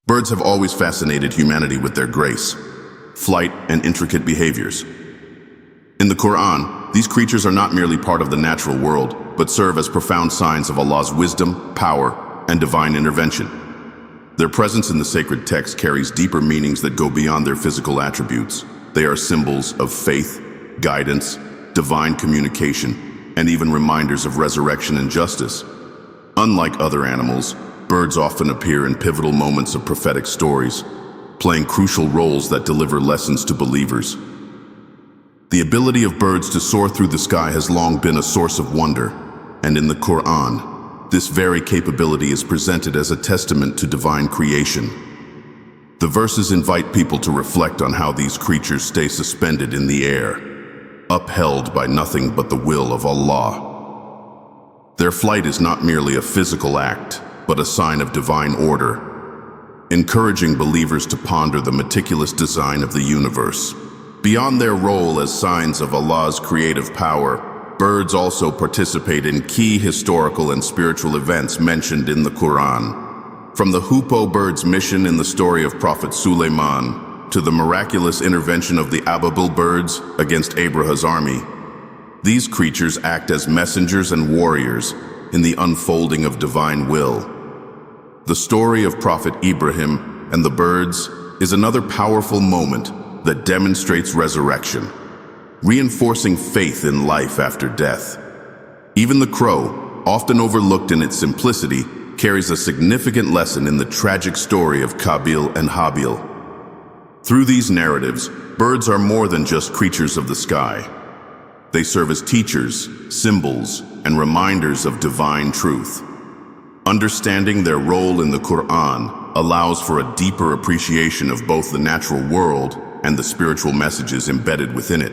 Birds have always fascinated humanity with their grace, flight, and intricate behaviors. In the Qur'an, these creatures are not merely part of the natural world, but serve as profound signs of Allah's wisdom, power, and divine intervention. Their presence in the sacred text carries deeper meanings that go beyond their physical attributes. They are symbols of faith, guidance, divine communication, and even reminders of resurrection and justice. Unlike other animals, birds often appear in pivotal moments of prophetic stories, playing crucial roles that deliver lessons to believers. The ability of birds to soar through the sky has long been a source of wonder, and in the Qur'an, this very capability is presented as a testament to divine creation. The verses invite people to reflect on how these creatures stay suspended in the air, upheld by nothing but the will of Allah. Their flight is not merely a physical act, but a sign of divine order, encouraging believers to ponder the meticulous design of the universe. Beyond their role as signs of Allah's creative power, birds also participate in key historical and spiritual events mentioned in the Qur'an. From the hoopoe bird's mission in the story of Prophet Sulayman to the miraculous intervention of the Ababil birds against Abraha's army, these creatures act as messengers and warriors in the unfolding of divine will. The story of Prophet Ibrahim and the birds is another powerful moment that demonstrates resurrection, reinforcing faith in life after death. Even the crow, often overlooked in its simplicity, carries a significant lesson in the tragic story of Qabil and Habil. Through these narratives, birds are more than just creatures of the sky. They serve as teachers, symbols, and reminders of divine truth. Understanding their role in the Qur'an allows for a deeper appreciation of both the natural world and the spiritual messages embedded within it.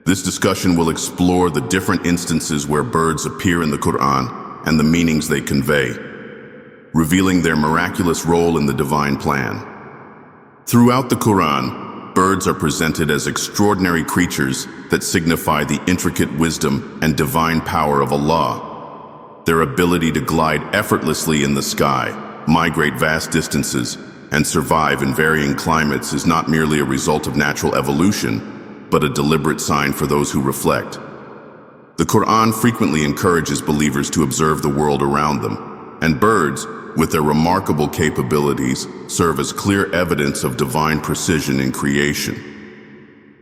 This discussion will explore the different instances where birds appear in the Qur'an and the meanings they convey, revealing their miraculous role in the divine plan. Throughout the Qur'an, birds are presented as extraordinary creatures that signify the intricate wisdom and divine power of Allah. Their ability to glide effortlessly in the sky, migrate vast distances, and survive in varying climates is not merely a result of natural evolution, but a deliberate sign for those who reflect. The Qur'an frequently encourages believers to observe the world around them, and birds, with their remarkable capabilities, serve as clear evidence of divine precision in creation.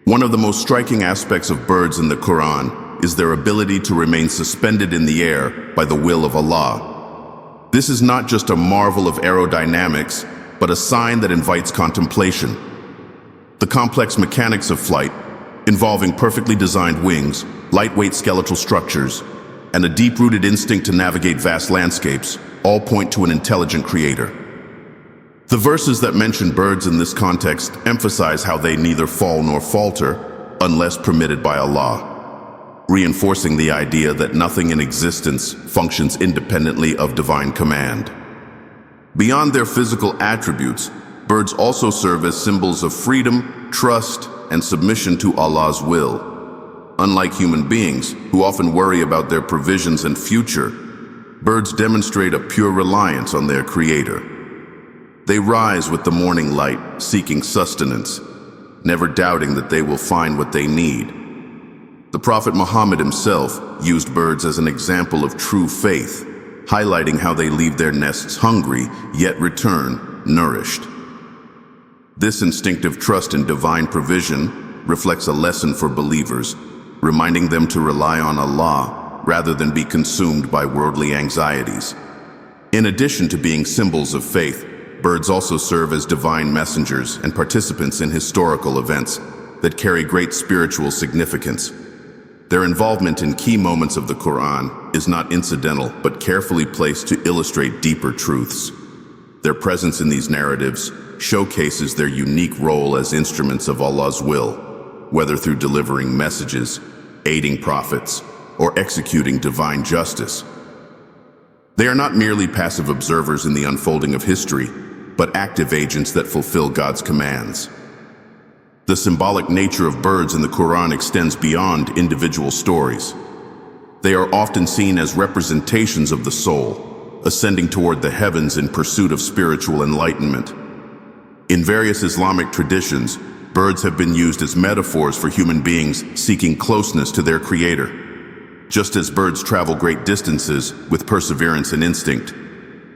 One of the most striking aspects of birds in the Qur'an is their ability to remain suspended in the air by the will of Allah. This is not just a marvel of aerodynamics, but a sign that invites contemplation. The complex mechanics of flight, involving perfectly designed wings, lightweight skeletal structures, and a deep-rooted instinct to navigate vast landscapes, all point to an intelligent creator. The verses that mention birds in this context emphasize how they neither fall nor falter unless permitted by Allah, reinforcing the idea that nothing in existence functions independently of divine command. Beyond their physical attributes, birds also serve as symbols of freedom, trust, and submission to Allah's will. Unlike human beings, who often worry about their provisions and future, birds demonstrate a pure reliance on their Creator. They rise with the morning light, seeking sustenance, never doubting that they will find what they need. The Prophet Muhammad himself used birds as an example of true faith, highlighting how they leave their nests hungry, yet return nourished. This instinctive trust in divine provision reflects a lesson for believers, reminding them to rely on Allah rather than be consumed by worldly anxieties. In addition to being symbols of faith, birds also serve as divine messengers and participants in historical events that carry great spiritual significance. Their involvement in key moments of the Qur'an is not incidental, but carefully placed to illustrate deeper truths. Their presence in these narratives showcases their unique role as instruments of Allah's will, whether through delivering messages, aiding prophets, or executing divine justice. They are not merely passive observers in the unfolding of history, but active agents that fulfill God's commands. The symbolic nature of birds in the Qur'an extends beyond individual stories. They are often seen as representations of the soul, ascending toward the heavens in pursuit of spiritual enlightenment. In various Islamic traditions, birds have been used as metaphors for human beings seeking closeness to their Creator. Just as birds travel great distances with perseverance and instinct,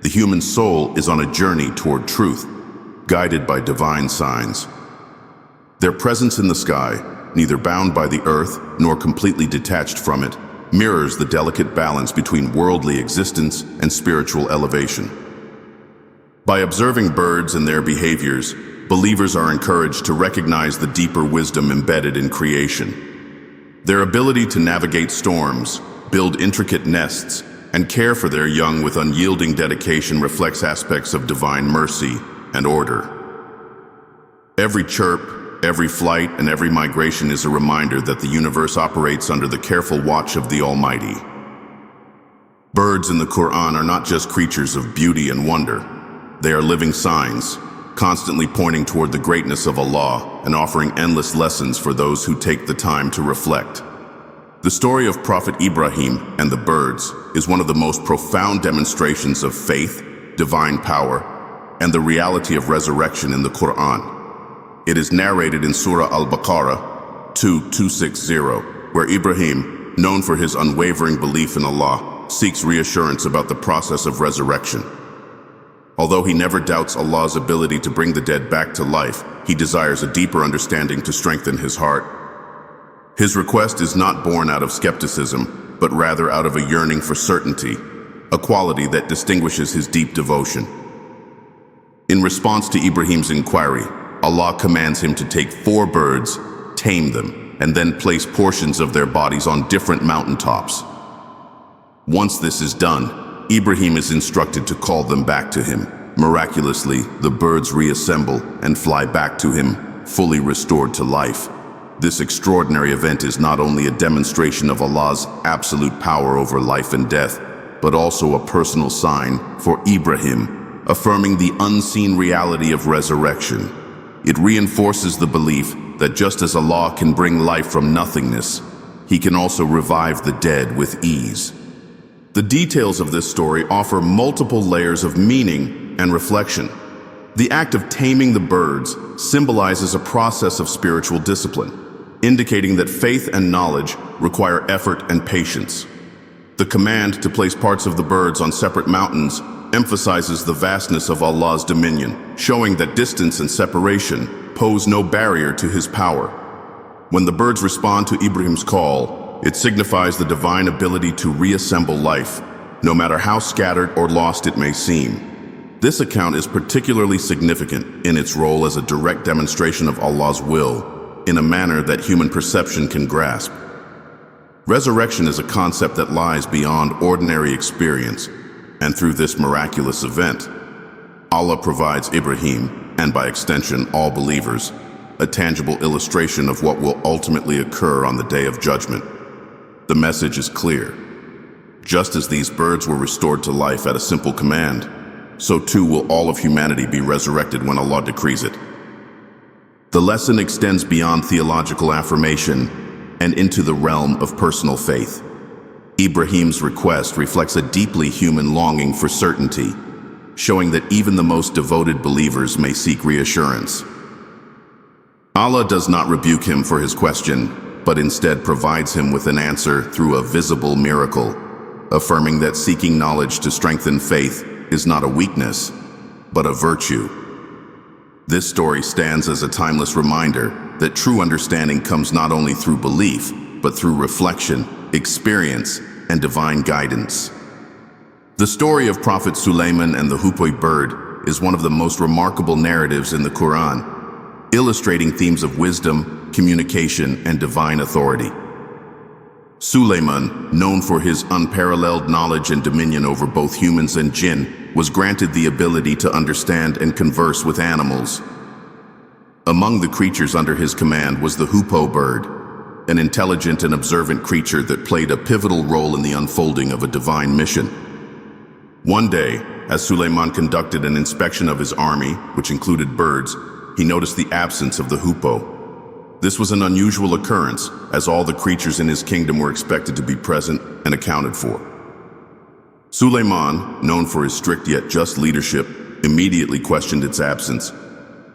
the human soul is on a journey toward truth, guided by divine signs. Their presence in the sky, neither bound by the earth nor completely detached from it, mirrors the delicate balance between worldly existence and spiritual elevation. By observing birds and their behaviors, believers are encouraged to recognize the deeper wisdom embedded in creation. Their ability to navigate storms, build intricate nests, and care for their young with unyielding dedication reflects aspects of divine mercy and order. Every chirp, every flight, and every migration is a reminder that the universe operates under the careful watch of the Almighty. Birds in the Qur'an are not just creatures of beauty and wonder. They are living signs, constantly pointing toward the greatness of Allah and offering endless lessons for those who take the time to reflect. The story of Prophet Ibrahim and the birds is one of the most profound demonstrations of faith, divine power, and the reality of resurrection in the Qur'an. It is narrated in Surah Al-Baqarah 2:260, where Ibrahim, known for his unwavering belief in Allah, seeks reassurance about the process of resurrection. Although he never doubts Allah's ability to bring the dead back to life, he desires a deeper understanding to strengthen his heart. His request is not born out of skepticism, but rather out of a yearning for certainty, a quality that distinguishes his deep devotion. In response to Ibrahim's inquiry, Allah commands him to take 4 birds, tame them, and then place portions of their bodies on different mountaintops. Once this is done, Ibrahim is instructed to call them back to him. Miraculously, the birds reassemble and fly back to him, fully restored to life. This extraordinary event is not only a demonstration of Allah's absolute power over life and death, but also a personal sign for Ibrahim, affirming the unseen reality of resurrection. It reinforces the belief that just as Allah can bring life from nothingness, He can also revive the dead with ease. The details of this story offer multiple layers of meaning and reflection. The act of taming the birds symbolizes a process of spiritual discipline, indicating that faith and knowledge require effort and patience. The command to place parts of the birds on separate mountains emphasizes the vastness of Allah's dominion, showing that distance and separation pose no barrier to His power. When the birds respond to Ibrahim's call, it signifies the divine ability to reassemble life, no matter how scattered or lost it may seem. This account is particularly significant in its role as a direct demonstration of Allah's will, in a manner that human perception can grasp. Resurrection is a concept that lies beyond ordinary experience, and through this miraculous event, Allah provides Ibrahim, and by extension all believers, a tangible illustration of what will ultimately occur on the Day of Judgment. The message is clear. Just as these birds were restored to life at a simple command, so too will all of humanity be resurrected when Allah decrees it. The lesson extends beyond theological affirmation and into the realm of personal faith. Ibrahim's request reflects a deeply human longing for certainty, showing that even the most devoted believers may seek reassurance. Allah does not rebuke him for his question, but instead provides him with an answer through a visible miracle, affirming that seeking knowledge to strengthen faith is not a weakness, but a virtue. This story stands as a timeless reminder that true understanding comes not only through belief, but through reflection, experience, and divine guidance. The story of Prophet Sulayman and the hoopoe bird is one of the most remarkable narratives in the Qur'an, illustrating themes of wisdom, communication, and divine authority. Sulayman, known for his unparalleled knowledge and dominion over both humans and jinn, was granted the ability to understand and converse with animals. Among the creatures under his command was the hoopoe bird, an intelligent and observant creature that played a pivotal role in the unfolding of a divine mission. One day, as Sulayman conducted an inspection of his army, which included birds, he noticed the absence of the hoopoe. This was an unusual occurrence, as all the creatures in his kingdom were expected to be present and accounted for. Sulayman, known for his strict yet just leadership, immediately questioned its absence,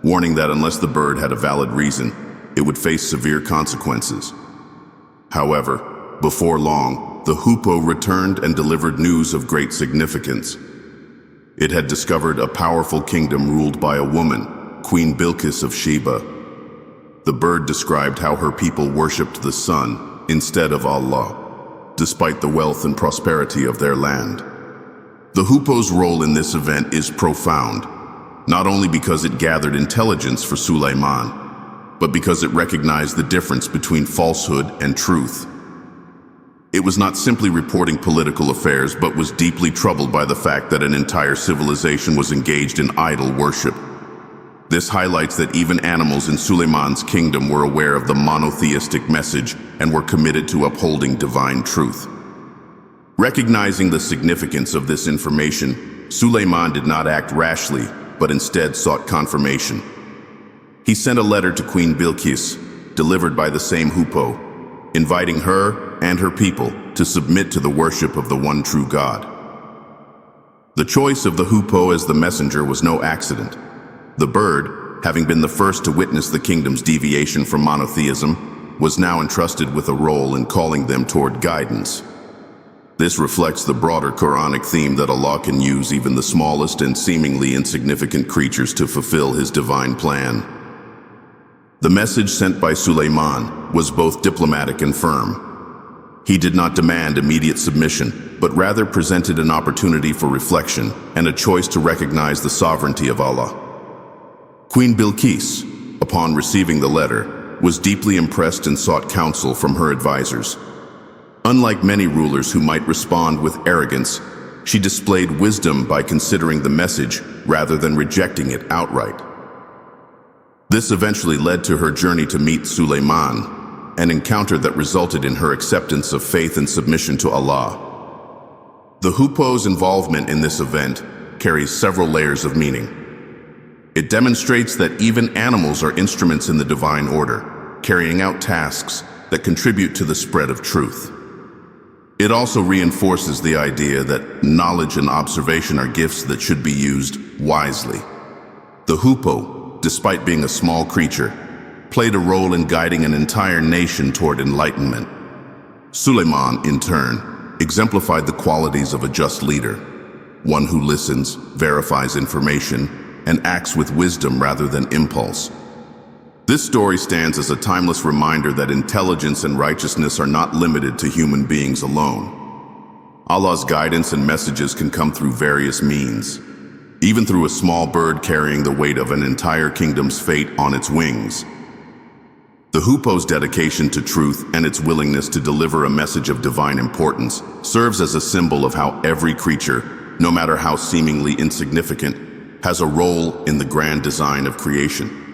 warning that unless the bird had a valid reason, it would face severe consequences. However, before long, the hoopoe returned and delivered news of great significance. It had discovered a powerful kingdom ruled by a woman, Queen Bilqis of Sheba. The bird described how her people worshipped the sun instead of Allah, despite the wealth and prosperity of their land. The hoopoe's role in this event is profound, not only because it gathered intelligence for Sulayman, but because it recognized the difference between falsehood and truth. It was not simply reporting political affairs, but was deeply troubled by the fact that an entire civilization was engaged in idol worship. This highlights that even animals in Sulayman's kingdom were aware of the monotheistic message and were committed to upholding divine truth. Recognizing the significance of this information, Sulayman did not act rashly, but instead sought confirmation. He sent a letter to Queen Bilqis, delivered by the same hoopoe, inviting her and her people to submit to the worship of the one true God. The choice of the hoopoe as the messenger was no accident. The bird, having been the first to witness the kingdom's deviation from monotheism, was now entrusted with a role in calling them toward guidance. This reflects the broader Quranic theme that Allah can use even the smallest and seemingly insignificant creatures to fulfill His divine plan. The message sent by Sulayman was both diplomatic and firm. He did not demand immediate submission, but rather presented an opportunity for reflection and a choice to recognize the sovereignty of Allah. Queen Bilqis, upon receiving the letter, was deeply impressed and sought counsel from her advisors. Unlike many rulers who might respond with arrogance, she displayed wisdom by considering the message rather than rejecting it outright. This eventually led to her journey to meet Sulayman, an encounter that resulted in her acceptance of faith and submission to Allah. The hoopoe's involvement in this event carries several layers of meaning. It demonstrates that even animals are instruments in the divine order, carrying out tasks that contribute to the spread of truth. It also reinforces the idea that knowledge and observation are gifts that should be used wisely. The hoopoe, despite being a small creature, played a role in guiding an entire nation toward enlightenment. Sulayman, in turn, exemplified the qualities of a just leader, one who listens, verifies information, and acts with wisdom rather than impulse. This story stands as a timeless reminder that intelligence and righteousness are not limited to human beings alone. Allah's guidance and messages can come through various means, even through a small bird carrying the weight of an entire kingdom's fate on its wings. The hoopoe's dedication to truth and its willingness to deliver a message of divine importance serves as a symbol of how every creature, no matter how seemingly insignificant, has a role in the grand design of creation.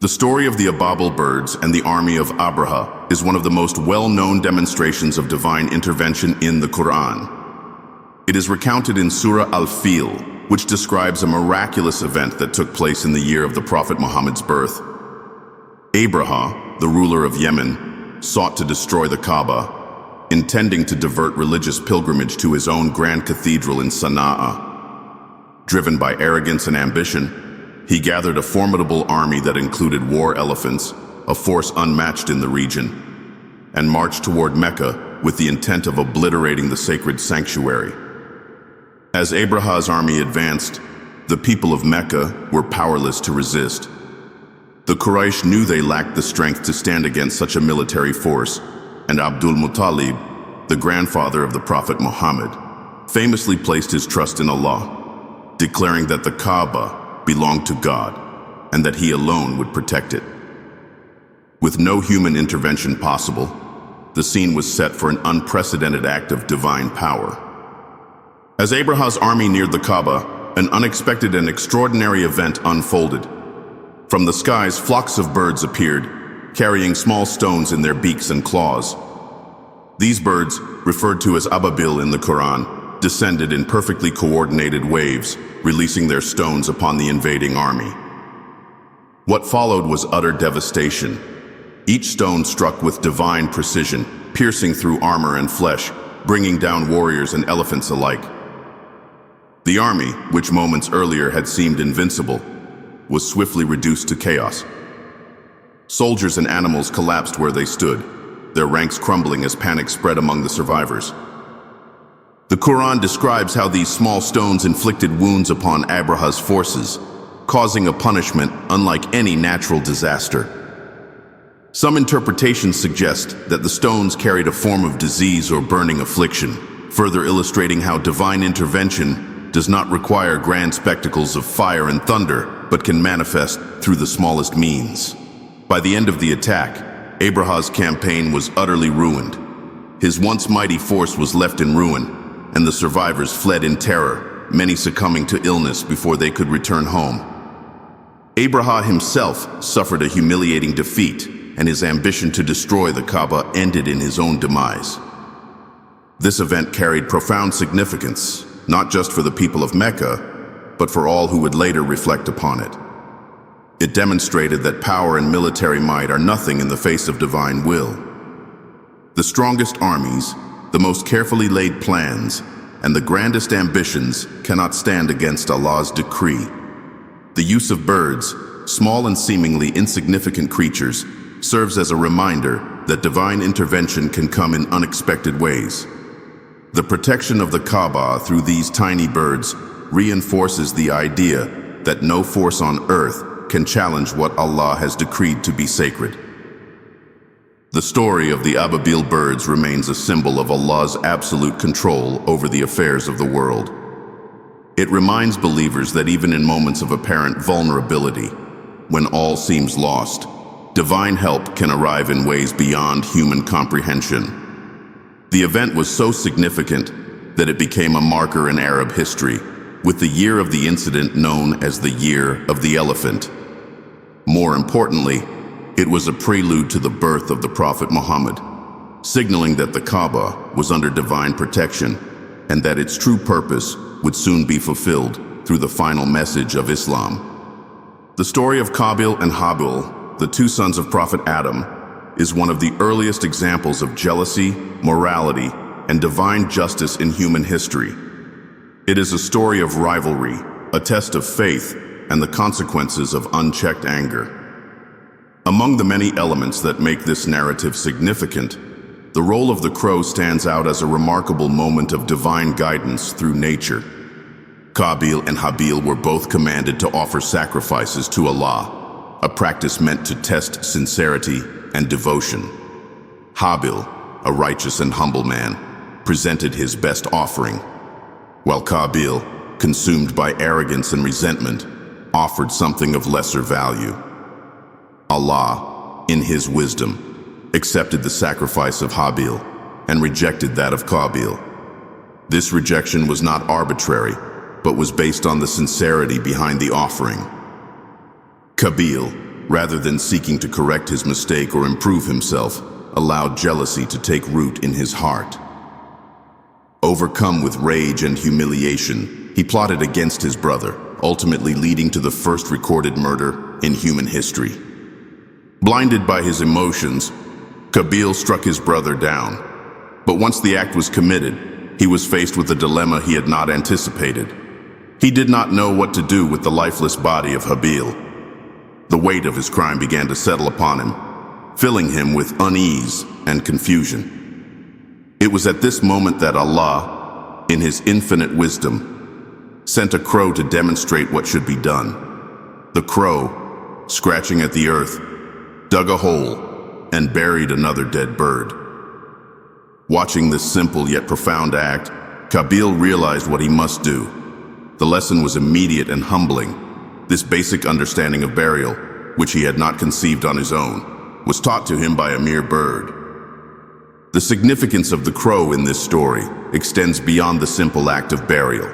The story of the Ababil birds and the army of Abraha is one of the most well-known demonstrations of divine intervention in the Qur'an. It is recounted in Surah Al-Fil, which describes a miraculous event that took place in the year of the Prophet Muhammad's birth. Abraha, the ruler of Yemen, sought to destroy the Kaaba, intending to divert religious pilgrimage to his own grand cathedral in Sana'a. Driven by arrogance and ambition, he gathered a formidable army that included war elephants, a force unmatched in the region, and marched toward Mecca with the intent of obliterating the sacred sanctuary. As Abraha's army advanced, the people of Mecca were powerless to resist. The Quraysh knew they lacked the strength to stand against such a military force, and Abdul Muttalib, the grandfather of the Prophet Muhammad, famously placed his trust in Allah, declaring that the Kaaba belonged to God and that He alone would protect it. With no human intervention possible, the scene was set for an unprecedented act of divine power. As Abraha's army neared the Kaaba, an unexpected and extraordinary event unfolded. From the skies, flocks of birds appeared, carrying small stones in their beaks and claws. These birds, referred to as Ababil in the Qur'an, descended in perfectly coordinated waves, releasing their stones upon the invading army. What followed was utter devastation. Each stone struck with divine precision, piercing through armor and flesh, bringing down warriors and elephants alike. The army, which moments earlier had seemed invincible, was swiftly reduced to chaos. Soldiers and animals collapsed where they stood, their ranks crumbling as panic spread among the survivors. The Qur'an describes how these small stones inflicted wounds upon Abraha's forces, causing a punishment unlike any natural disaster. Some interpretations suggest that the stones carried a form of disease or burning affliction, further illustrating how divine intervention does not require grand spectacles of fire and thunder, but can manifest through the smallest means. By the end of the attack, Abraha's campaign was utterly ruined. His once mighty force was left in ruin, and the survivors fled in terror, many succumbing to illness before they could return home. Abraha himself suffered a humiliating defeat, and his ambition to destroy the Kaaba ended in his own demise. This event carried profound significance, not just for the people of Mecca, but for all who would later reflect upon it. It demonstrated that power and military might are nothing in the face of divine will. The strongest armies, the most carefully laid plans, and the grandest ambitions cannot stand against Allah's decree. The use of birds, small and seemingly insignificant creatures, serves as a reminder that divine intervention can come in unexpected ways. The protection of the Kaaba through these tiny birds reinforces the idea that no force on earth can challenge what Allah has decreed to be sacred. The story of the Ababil birds remains a symbol of Allah's absolute control over the affairs of the world. It reminds believers that even in moments of apparent vulnerability, when all seems lost, divine help can arrive in ways beyond human comprehension. The event was so significant that it became a marker in Arab history, with the year of the incident known as the Year of the Elephant. More importantly, it was a prelude to the birth of the Prophet Muhammad, signaling that the Kaaba was under divine protection and that its true purpose would soon be fulfilled through the final message of Islam. The story of Qabil and Habil, the two sons of Prophet Adam, is one of the earliest examples of jealousy, morality, and divine justice in human history. It is a story of rivalry, a test of faith, and the consequences of unchecked anger. Among the many elements that make this narrative significant, the role of the crow stands out as a remarkable moment of divine guidance through nature. Qabil and Habil were both commanded to offer sacrifices to Allah, a practice meant to test sincerity and devotion. Habil, a righteous and humble man, presented his best offering, while Qabil, consumed by arrogance and resentment, offered something of lesser value. Allah, in His wisdom, accepted the sacrifice of Habil and rejected that of Qabil. This rejection was not arbitrary, but was based on the sincerity behind the offering. Qabil, rather than seeking to correct his mistake or improve himself, allowed jealousy to take root in his heart. Overcome with rage and humiliation, he plotted against his brother, ultimately leading to the first recorded murder in human history. Blinded by his emotions, Qabil struck his brother down. But once the act was committed, he was faced with a dilemma he had not anticipated. He did not know what to do with the lifeless body of Habil. The weight of his crime began to settle upon him, filling him with unease and confusion. It was at this moment that Allah, in His infinite wisdom, sent a crow to demonstrate what should be done. The crow, scratching at the earth, dug a hole and buried another dead bird. Watching this simple yet profound act, Qabil realized what he must do. The lesson was immediate and humbling. This basic understanding of burial, which he had not conceived on his own, was taught to him by a mere bird. The significance of the crow in this story extends beyond the simple act of burial.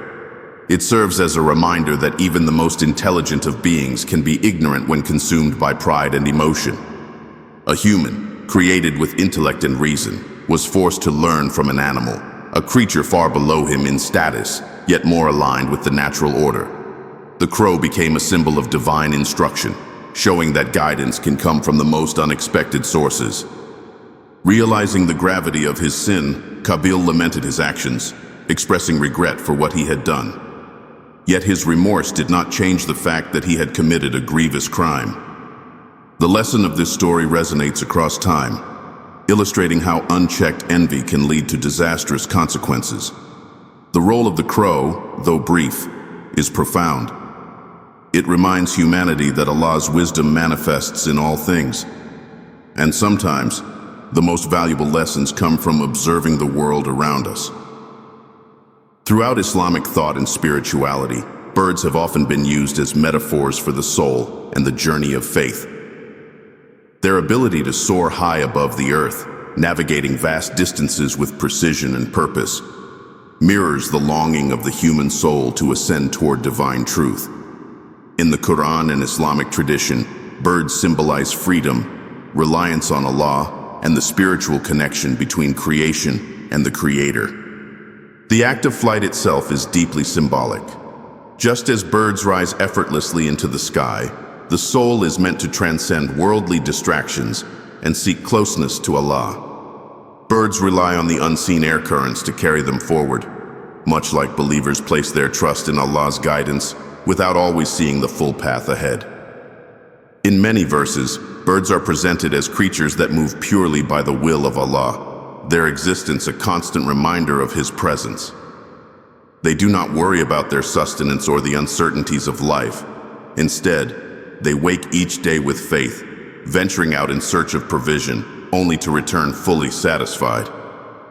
It serves as a reminder that even the most intelligent of beings can be ignorant when consumed by pride and emotion. A human, created with intellect and reason, was forced to learn from an animal, a creature far below him in status, yet more aligned with the natural order. The crow became a symbol of divine instruction, showing that guidance can come from the most unexpected sources. Realizing the gravity of his sin, Qabil lamented his actions, expressing regret for what he had done. Yet his remorse did not change the fact that he had committed a grievous crime. The lesson of this story resonates across time, illustrating how unchecked envy can lead to disastrous consequences. The role of the crow, though brief, is profound. It reminds humanity that Allah's wisdom manifests in all things. And sometimes, the most valuable lessons come from observing the world around us. Throughout Islamic thought and spirituality, birds have often been used as metaphors for the soul and the journey of faith. Their ability to soar high above the earth, navigating vast distances with precision and purpose, mirrors the longing of the human soul to ascend toward divine truth. In the Qur'an and Islamic tradition, birds symbolize freedom, reliance on Allah, and the spiritual connection between creation and the Creator. The act of flight itself is deeply symbolic. Just as birds rise effortlessly into the sky, the soul is meant to transcend worldly distractions and seek closeness to Allah. Birds rely on the unseen air currents to carry them forward, much like believers place their trust in Allah's guidance without always seeing the full path ahead. In many verses, birds are presented as creatures that move purely by the will of Allah, their existence a constant reminder of His presence. They do not worry about their sustenance or the uncertainties of life. Instead, they wake each day with faith, venturing out in search of provision, only to return fully satisfied.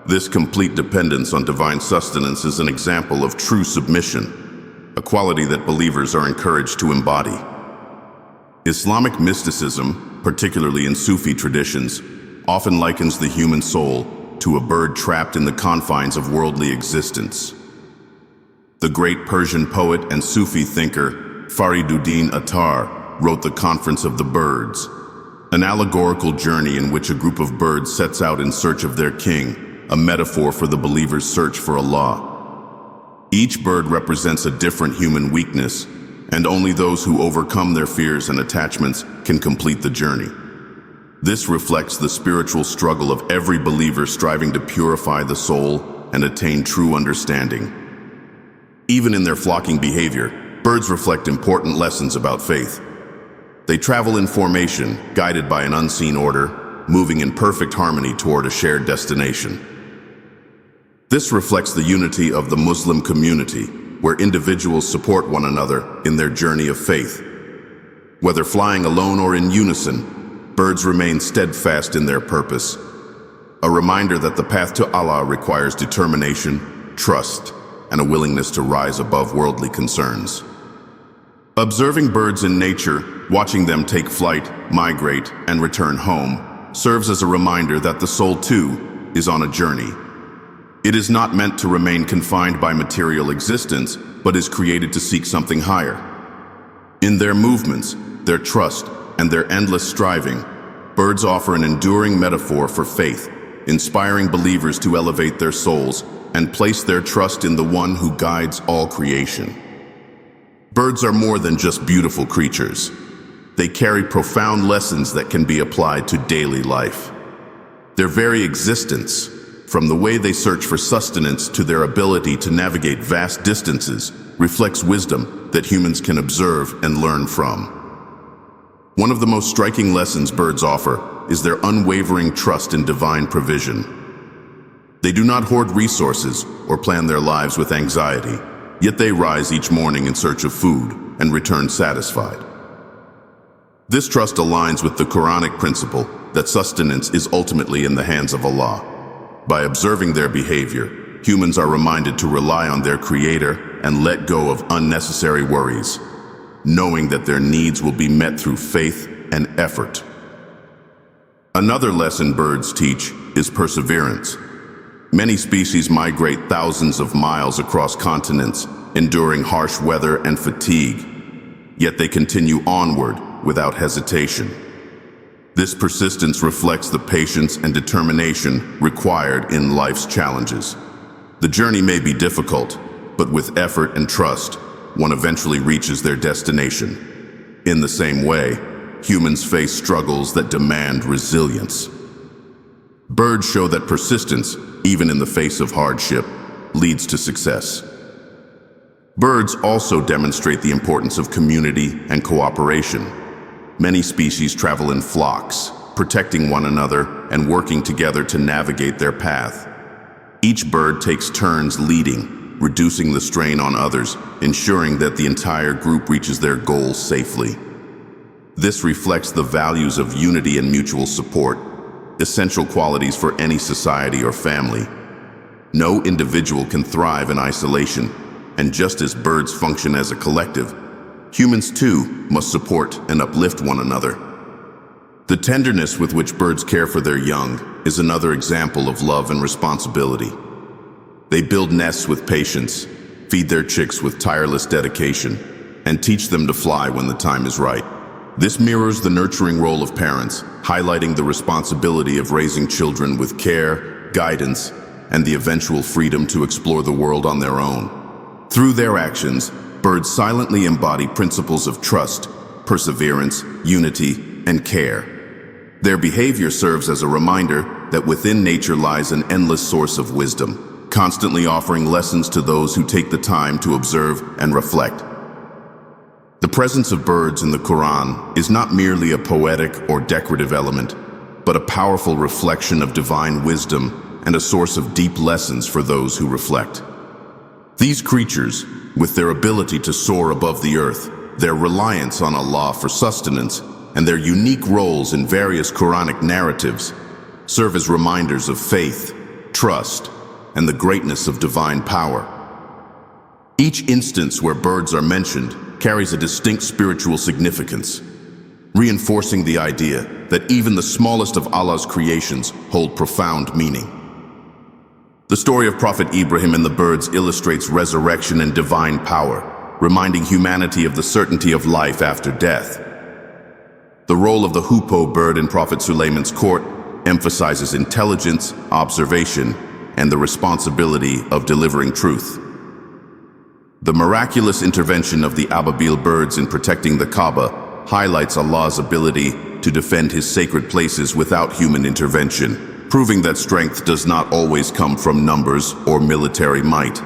This complete dependence on divine sustenance is an example of true submission, a quality that believers are encouraged to embody. Islamic mysticism, particularly in Sufi traditions, often likens the human soul to a bird trapped in the confines of worldly existence. The great Persian poet and Sufi thinker Fariduddin Attar wrote The Conference of the Birds, an allegorical journey in which a group of birds sets out in search of their king, a metaphor for the believer's search for Allah. Each bird represents a different human weakness, and only those who overcome their fears and attachments can complete the journey. This reflects the spiritual struggle of every believer striving to purify the soul and attain true understanding. Even in their flocking behavior, birds reflect important lessons about faith. They travel in formation, guided by an unseen order, moving in perfect harmony toward a shared destination. This reflects the unity of the Muslim community, where individuals support one another in their journey of faith. Whether flying alone or in unison, birds remain steadfast in their purpose, a reminder that the path to Allah requires determination, trust, and a willingness to rise above worldly concerns. Observing birds in nature, watching them take flight, migrate, and return home, serves as a reminder that the soul, too, is on a journey. It is not meant to remain confined by material existence, but is created to seek something higher. In their movements, their trust, and their endless striving, birds offer an enduring metaphor for faith, inspiring believers to elevate their souls and place their trust in the one who guides all creation. Birds are more than just beautiful creatures. They carry profound lessons that can be applied to daily life. Their very existence, from the way they search for sustenance to their ability to navigate vast distances, reflects wisdom that humans can observe and learn from. One of the most striking lessons birds offer is their unwavering trust in divine provision. They do not hoard resources or plan their lives with anxiety, yet they rise each morning in search of food and return satisfied. This trust aligns with the Quranic principle that sustenance is ultimately in the hands of Allah. By observing their behavior, humans are reminded to rely on their Creator and let go of unnecessary worries, knowing that their needs will be met through faith and effort. Another lesson birds teach is perseverance. Many species migrate thousands of miles across continents, enduring harsh weather and fatigue, yet they continue onward without hesitation. This persistence reflects the patience and determination required in life's challenges. The journey may be difficult, but with effort and trust, one eventually reaches their destination. In the same way, humans face struggles that demand resilience. Birds show that persistence, even in the face of hardship, leads to success. Birds also demonstrate the importance of community and cooperation. Many species travel in flocks, protecting one another and working together to navigate their path. Each bird takes turns leading, reducing the strain on others, ensuring that the entire group reaches their goals safely. This reflects the values of unity and mutual support, essential qualities for any society or family. No individual can thrive in isolation, and just as birds function as a collective, humans too must support and uplift one another. The tenderness with which birds care for their young is another example of love and responsibility. They build nests with patience, feed their chicks with tireless dedication, and teach them to fly when the time is right. This mirrors the nurturing role of parents, highlighting the responsibility of raising children with care, guidance, and the eventual freedom to explore the world on their own. Through their actions, birds silently embody principles of trust, perseverance, unity, and care. Their behavior serves as a reminder that within nature lies an endless source of wisdom, constantly offering lessons to those who take the time to observe and reflect. The presence of birds in the Qur'an is not merely a poetic or decorative element, but a powerful reflection of divine wisdom and a source of deep lessons for those who reflect. These creatures, with their ability to soar above the earth, their reliance on Allah for sustenance, and their unique roles in various Quranic narratives, serve as reminders of faith, trust, and the greatness of divine power. Each instance where birds are mentioned carries a distinct spiritual significance, reinforcing the idea that even the smallest of Allah's creations hold profound meaning. The story of Prophet Ibrahim and the birds illustrates resurrection and divine power, reminding humanity of the certainty of life after death. The role of the hoopoe bird in Prophet Sulayman's court emphasizes intelligence, observation, and the responsibility of delivering truth. The miraculous intervention of the Ababil birds in protecting the Kaaba highlights Allah's ability to defend his sacred places without human intervention, proving that strength does not always come from numbers or military might.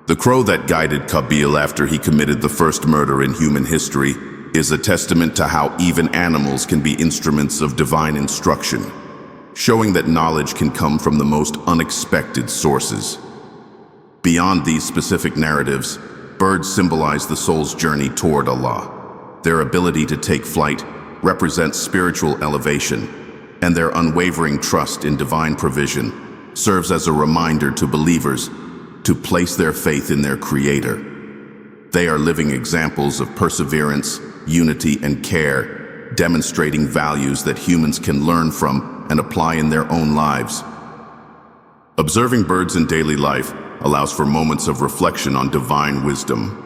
The crow that guided Qabil after he committed the first murder in human history is a testament to how even animals can be instruments of divine instruction, showing that knowledge can come from the most unexpected sources. Beyond these specific narratives, birds symbolize the soul's journey toward Allah. Their ability to take flight represents spiritual elevation, and their unwavering trust in divine provision serves as a reminder to believers to place their faith in their Creator. They are living examples of perseverance, unity, and care, demonstrating values that humans can learn from and apply in their own lives. Observing birds in daily life allows for moments of reflection on divine wisdom.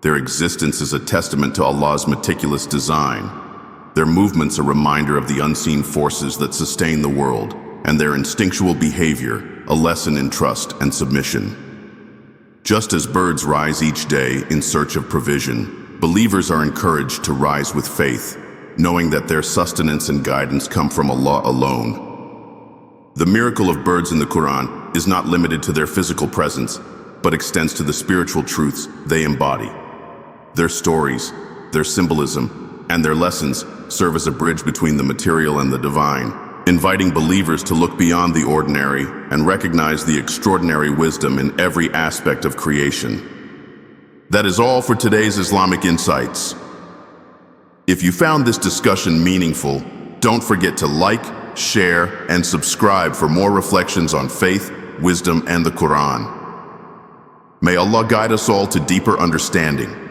Their existence is a testament to Allah's meticulous design. Their movements a reminder of the unseen forces that sustain the world, and their instinctual behavior a lesson in trust and submission. Just as birds rise each day in search of provision, believers are encouraged to rise with faith, knowing that their sustenance and guidance come from Allah alone. The miracle of birds in the Qur'an is not limited to their physical presence, but extends to the spiritual truths they embody. Their stories, their symbolism, and their lessons serve as a bridge between the material and the divine, inviting believers to look beyond the ordinary and recognize the extraordinary wisdom in every aspect of creation. That is all for today's Islamic Insights. If you found this discussion meaningful, don't forget to like, share, and subscribe for more reflections on faith, wisdom, and the Quran. May Allah guide us all to deeper understanding.